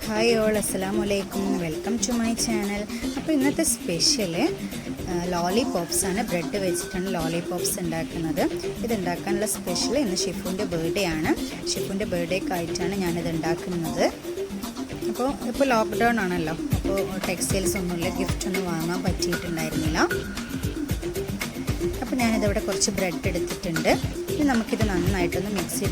Hi all, അസ്സലാമു അലൈക്കും. Welcome to my channel. അപ്പോൾ ഇന്നത്തെ സ്പെഷ്യൽ ലോലിപോപ്സ് ആണ്. ബ്രെഡ് വെച്ചിട്ടാണ് ലോലിപോപ്സ് ഉണ്ടാക്കുന്നത്. ഇതുണ്ടാക്കാനുള്ള സ്പെഷ്യൽ ഇന്ന് ഷിഫുവിൻ്റെ ബർത്ത്ഡേ ആണ്. ഷിഫുവിൻ്റെ ബർത്ത്ഡേക്കായിട്ടാണ് ഞാനിത് ഉണ്ടാക്കുന്നത്. ഇപ്പോൾ ലോക്ക്ഡൗൺ ആണല്ലോ, അപ്പോൾ ടെക്സ്റ്റൈൽസ് ഒന്നുമില്ല, ഗിഫ്റ്റ് ഒന്നും വാങ്ങാൻ പറ്റിയിട്ടുണ്ടായിരുന്നില്ല. അപ്പോൾ ഞാനിതിവിടെ കുറച്ച് ബ്രെഡ് എടുത്തിട്ടുണ്ട്. ഇനി നമുക്കിത് നന്നായിട്ടൊന്ന് മിക്സ് ചെയ്ത്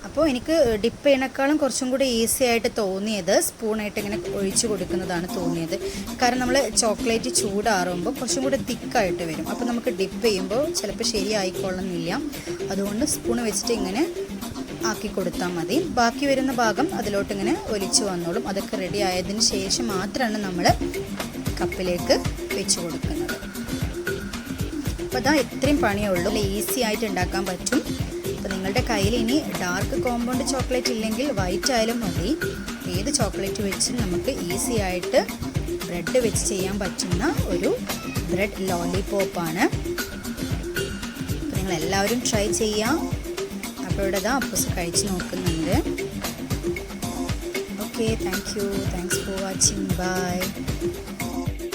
അപ്പോൾ എനിക്ക് ഡിപ്പ് ചെയ്യണേക്കാളും കുറച്ചും കൂടി ഈസി ആയിട്ട് തോന്നിയത് സ്പൂണായിട്ട് ഇങ്ങനെ ഒഴിച്ചു കൊടുക്കുന്നതാണ് തോന്നിയത്. കാരണം നമ്മൾ ചോക്ലേറ്റ് ചൂടാറുമ്പോൾ കുറച്ചും കൂടി തിക്കായിട്ട് വരും. അപ്പോൾ നമുക്ക് ഡിപ്പ് ചെയ്യുമ്പോൾ ചിലപ്പോൾ ശരിയായിക്കൊള്ളുന്നില്ല. അതുകൊണ്ട് സ്പൂൺ വെച്ചിട്ട് ഇങ്ങനെ ആക്കി കൊടുത്താൽ മതി. ബാക്കി വരുന്ന ഭാഗം അതിലോട്ട് ഇങ്ങനെ ഒലിച്ചു വന്നോളും. അതൊക്കെ റെഡി ആയതിന് ശേഷം മാത്രമാണ് നമ്മൾ കപ്പിലേക്ക് വെച്ച് കൊടുക്കുന്നത്. അപ്പോൾ അതാ ഇത്രയും പണിയേ ഉള്ളൂ, ഈസി ആയിട്ട് ഉണ്ടാക്കാൻ പറ്റും. അപ്പോൾ നിങ്ങളുടെ കയ്യിൽ ഇനി ഡാർക്ക് കോമ്പൗണ്ട് ചോക്ലേറ്റ് ഇല്ലെങ്കിൽ വൈറ്റ് ആയാലും മതി. ഏത് ചോക്ലേറ്റ് വെച്ച് നമുക്ക് ഈസി ആയിട്ട് ബ്രെഡ് വെച്ച് ചെയ്യാൻ പറ്റുന്ന ഒരു ബ്രെഡ് ലോലിപോപ്പാണ്. അപ്പോൾ നിങ്ങളെല്ലാവരും ട്രൈ ചെയ്യാം. അപ്പോൾ ഇവിടെ ഇതാ അപ്പൂസ് കഴിച്ച് നോക്കുന്നുണ്ട്. Okay, thanks for watching. By.